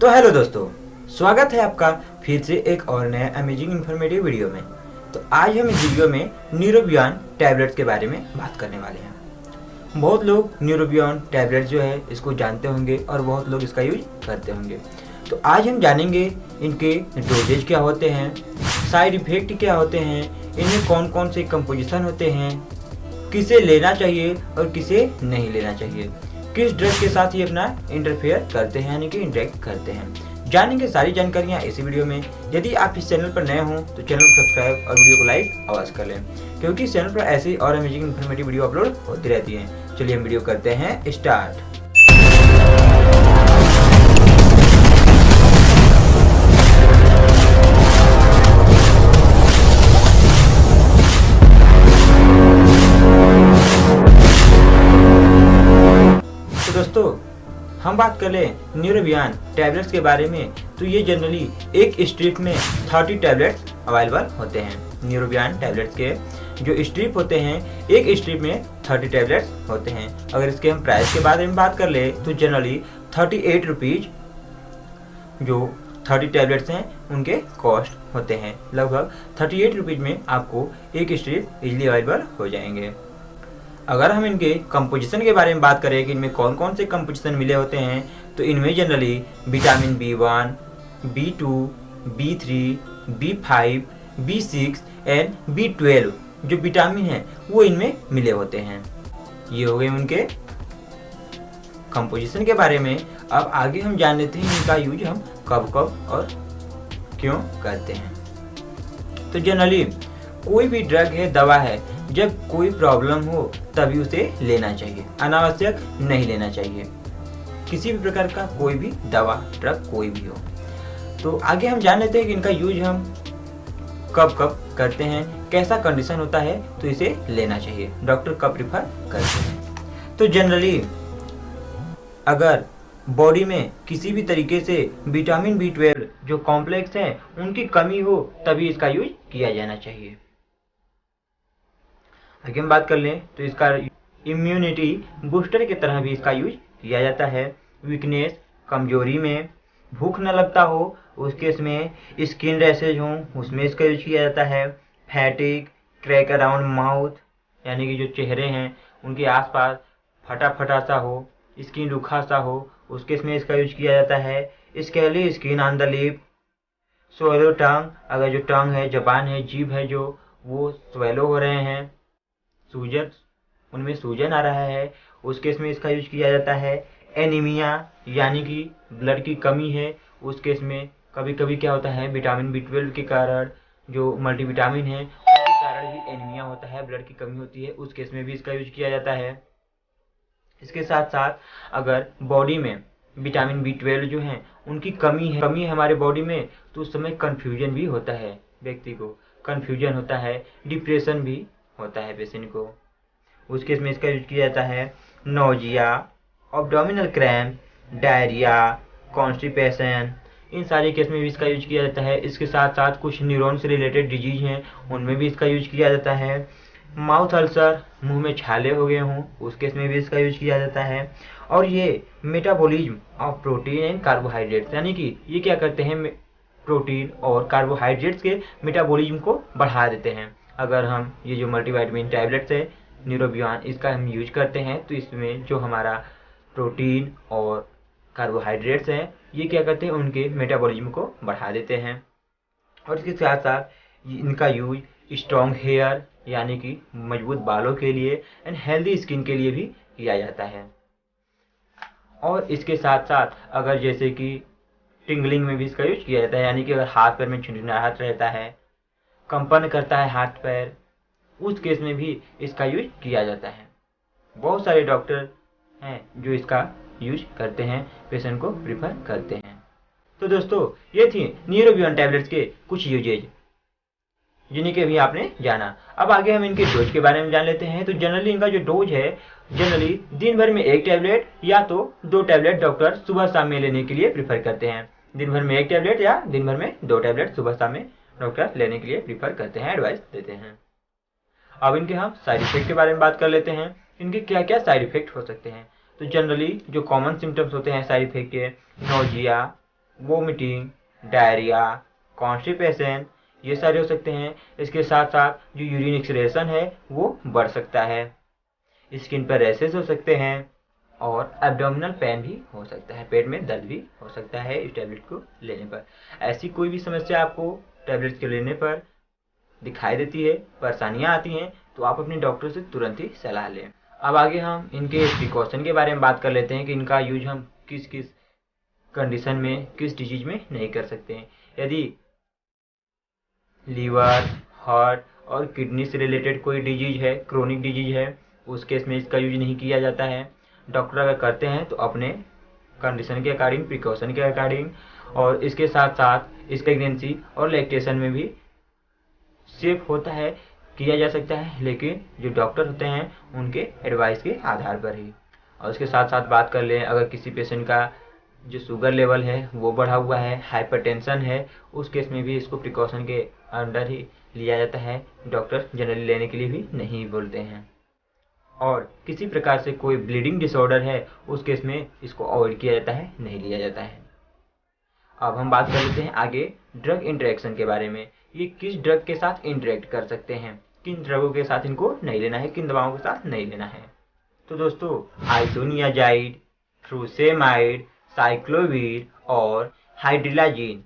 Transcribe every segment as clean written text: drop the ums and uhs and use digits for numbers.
तो हेलो दोस्तों, स्वागत है आपका फिर से एक और नया अमेजिंग इन्फॉर्मेटिव वीडियो में। तो आज हम इस वीडियो में न्यूरोबियॉन टैबलेट्स के बारे में बात करने वाले हैं। बहुत लोग न्यूरोबियॉन टैबलेट्स जो है इसको जानते होंगे और बहुत लोग इसका यूज करते होंगे। तो आज हम जानेंगे इनके डोजेज क्या होते हैं, साइड इफेक्ट क्या होते हैं, इनमें कौन कौन से कंपोजिशन होते हैं, किसे लेना चाहिए और किसे नहीं लेना चाहिए, किस ड्रग के साथ ये अपना इंटरफेयर करते हैं यानी कि इंटरेक्ट करते हैं। जानेंगे सारी जानकारियां इस वीडियो में। यदि आप इस चैनल पर नए हों तो चैनल को सब्सक्राइब और वीडियो को लाइक अवश्य कर लें, क्योंकि इस चैनल पर ऐसी और अमेजिंग इन्फॉर्मेटिव वीडियो अपलोड होती रहती हैं। चलिए हम वीडियो करते हैं स्टार्ट। दोस्तों, हम बात कर लें न्यूरोबियॉन टैबलेट्स के बारे में, तो ये जनरली एक स्ट्रिप में 30 टैबलेट्स अवेलेबल होते हैं। न्यूरोबियॉन टैबलेट्स के जो स्ट्रिप होते हैं, एक स्ट्रिप में 30 टैबलेट्स होते हैं। अगर इसके हम प्राइस के बारे में बात कर ले तो जनरली 38 रुपीज़ जो 30 टैबलेट्स हैं उनके कॉस्ट होते हैं। लगभग 38 रुपीज़ में आपको एक स्ट्रिप इजीली अवेलेबल हो जाएंगे। अगर हम इनके कंपोजिशन के बारे में बात करें कि इनमें कौन कौन से कंपोजिशन मिले होते हैं, तो इनमें generally vitamin B1, B2, B3, B5, B6 and B12 जो विटामिन है वो इनमें मिले होते हैं। ये हो गए उनके कंपोजिशन के बारे में। अब आगे हम जान लेते हैं इनका यूज हम कब कब और क्यों करते हैं। तो जनरली कोई भी ड्रग है, दवा है, जब कोई प्रॉब्लम हो तभी उसे लेना चाहिए, अनावश्यक नहीं लेना चाहिए। किसी भी प्रकार का कोई भी दवा, ड्रग कोई भी हो। तो आगे हम जान लेते हैं कि इनका यूज हम कब कब करते हैं, कैसा कंडीशन होता है तो इसे लेना चाहिए, डॉक्टर कब प्रिफर करते हैं। तो जनरली अगर बॉडी में किसी भी तरीके से विटामिन B12 जो कॉम्प्लेक्स हैं उनकी कमी हो तभी इसका यूज किया जाना चाहिए। आगे हम बात कर लें तो इसका इम्यूनिटी बूस्टर की तरह भी इसका यूज किया जाता है। वीकनेस, कमजोरी में, भूख न लगता हो उस केस में, स्किन रैशेज हो उसमें इसका यूज किया जाता है। फैटिक, क्रैक अराउंड माउथ यानी कि जो चेहरे हैं उनके आसपास फटा फटा सा हो, स्किन रूखा सा हो, उस केस में इसका यूज किया जाता है। Scaly skin on the lip, swollen tongue, अगर जो टंग है, जबान है, जीभ है जो वो स्वेलो हो रहे हैं, सूजन, उनमें सूजन आ रहा है, उस केस में इसका यूज किया जाता है। एनीमिया यानी कि ब्लड की कमी है, उस केस में कभी कभी क्या होता है विटामिन B12 के कारण जो मल्टीविटामिन है उसके कारण भी एनीमिया होता है, ब्लड की कमी होती है, उस केस में भी इसका यूज किया जाता है। इसके साथ साथ अगर बॉडी में विटामिन B12 जो है उनकी कमी है हमारे बॉडी में, तो उस समय कन्फ्यूजन भी होता है, व्यक्ति को कन्फ्यूजन होता है, डिप्रेशन भी होता है पेशेंट को, उस केस में इसका यूज किया जाता है। Nausea, abdominal cramp, diarrhoea, constipation, इन सारे केस में भी इसका यूज किया जाता है। इसके साथ साथ कुछ न्यूरॉन से रिलेटेड डिजीज हैं उनमें भी इसका यूज किया जाता है। माउथ अल्सर, मुंह में छाले हो गए हों, उस केस में भी इसका यूज किया जाता है। और ये metabolism of protein and carbohydrates यानी कि ये क्या करते हैं, प्रोटीन और कार्बोहाइड्रेट्स के मेटाबॉलिज्म को बढ़ा देते हैं। अगर हम ये जो मल्टीविटामिन टैबलेट्स है न्यूरोबियॉन, इसका हम यूज करते हैं तो इसमें जो हमारा प्रोटीन और कार्बोहाइड्रेट्स हैं ये क्या करते हैं, उनके मेटाबॉलिज्म को बढ़ा देते हैं। और इसके साथ साथ इनका यूज स्ट्रॉन्ग हेयर यानी कि मजबूत बालों के लिए एंड हेल्दी स्किन के लिए भी किया जाता है। और इसके साथ साथ अगर जैसे कि टिंगलिंग में भी इसका यूज किया जाता है, यानी कि अगर हाथ पैर में झिनझिनाहट रहता है, कंपन करता है हाथ पैर, उस केस में भी इसका यूज किया जाता है। बहुत सारे डॉक्टर हैं जो इसका यूज करते हैं, पेशेंट को प्रिफर करते हैं। तो दोस्तों, ये थी न्यूरोबियॉन टैबलेट्स के कुछ यूजेज जिन्हें के भी आपने जाना। अब आगे हम इनके डोज के बारे में जान लेते हैं। तो जनरली इनका जो डोज है, जनरली दिन भर में 1 टैबलेट या तो 2 टैबलेट डॉक्टर सुबह शाम में लेने के लिए प्रिफर करते हैं। दिन भर में 1 टैबलेट या दिन भर में 2 टैबलेट सुबह शाम में डॉक्टर लेने के लिए प्रिफर करते हैं, एडवाइस देते हैं। अब इनके हम साइड इफेक्ट के बारे में बात कर लेते हैं, इनके क्या क्या साइड इफेक्ट हो सकते हैं। तो जनरली जो कॉमन सिम्टम्स होते हैं साइड इफेक्ट के, नोजिया, वोमिटिंग, डायरिया, कॉन्स्टिपेशन, ये सारे हो सकते हैं। इसके साथ साथ जो यूरिन एक्सक्रीशन है वो बढ़ सकता है, स्किन पर रैशेज हो सकते हैं और एब्डोमिनल पेन भी हो सकता है, पेट में दर्द भी हो सकता है इस टैबलेट को लेने पर। ऐसी कोई भी समस्या आपको टैबलेट्स के लेने पर दिखाई देती है, परेशानियां आती हैं, तो आप अपने डॉक्टर से तुरंत ही सलाह लें। अब आगे हम इनके प्रिकॉशन के बारे में बात कर लेते हैं कि इनका यूज हम किस किस कंडीशन में, किस डिजीज में नहीं कर सकते हैं। यदि लीवर, हार्ट और किडनी से रिलेटेड कोई डिजीज है, क्रोनिक डिजीज है, उस केस में इसका यूज नहीं किया जाता है। डॉक्टर अगर करते हैं तो अपने कंडीशन के अकॉर्डिंग, प्रिकॉशन के अकॉर्डिंग, और इसके साथ साथ इस प्रेगनेंसी और लैक्टेशन में भी सेफ होता है, किया जा सकता है, लेकिन जो डॉक्टर होते हैं उनके एडवाइस के आधार पर ही। और उसके साथ साथ बात कर लें, अगर किसी पेशेंट का जो शुगर लेवल है वो बढ़ा हुआ है, हाइपरटेंशन है, उस केस में भी इसको प्रिकॉशन के अंडर ही लिया जाता है। डॉक्टर जनरली लेने के लिए भी नहीं बोलते हैं। और किसी प्रकार से कोई ब्लीडिंग डिसऑर्डर है, उस केस में इसको अवॉइड किया जाता है, नहीं लिया जाता है। अब हम बात कर लेते हैं आगे ड्रग इंटरेक्शन के बारे में। ये किस ड्रग के साथ इंटरेक्ट कर सकते हैं, किन ड्रगों के साथ इनको नहीं लेना है, किन दवाओं के साथ नहीं लेना है। तो दोस्तों, आइसोनियाजाइड, फ्रूसेमाइड, साइक्लोवीर और हाइड्रिलाजीन,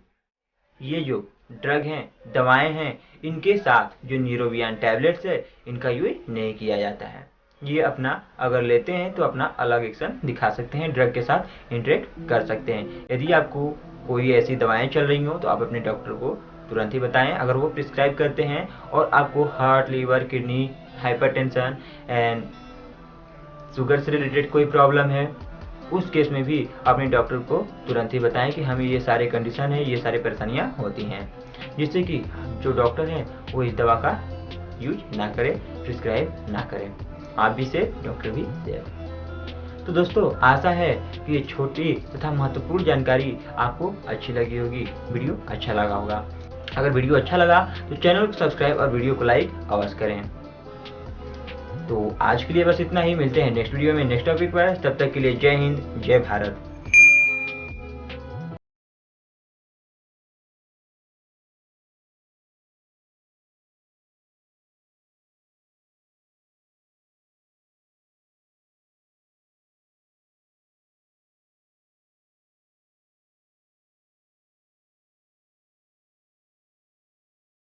ये जो ड्रग हैं, दवाएं हैं, इनके साथ जो न्यूरोबियन टैबलेट्स है, इनका यूज नहीं किया जाता है। ये अपना अगर लेते हैं तो अपना अलग एक्शन दिखा सकते हैं, ड्रग के साथ इंटरेक्ट कर सकते हैं। यदि आपको कोई ऐसी दवाएं चल रही हो तो आप अपने डॉक्टर को तुरंत ही बताएं। अगर वो प्रिस्क्राइब करते हैं और आपको heart, liver, kidney, hypertension and sugar से रिलेटेड कोई प्रॉब्लम है, उस केस में भी अपने डॉक्टर को तुरंत ही बताएं कि हमें ये सारे कंडीशन है, ये सारी परेशानियां होती हैं, जिससे कि जो डॉक्टर हैं वो इस दवा का यूज ना करें, प्रिस्क्राइब ना करें। आप भी से, डॉक्टर भी से। तो दोस्तों, आशा है कि ये छोटी तथा महत्वपूर्ण जानकारी आपको अच्छी लगी होगी, वीडियो अच्छा लगा होगा। अगर वीडियो अच्छा लगा तो चैनल को सब्सक्राइब और वीडियो को लाइक अवश्य करें। तो आज के लिए बस इतना ही, मिलते हैं नेक्स्ट वीडियो में नेक्स्ट टॉपिक पर। तब तक के लिए जय हिंद, जय भारत।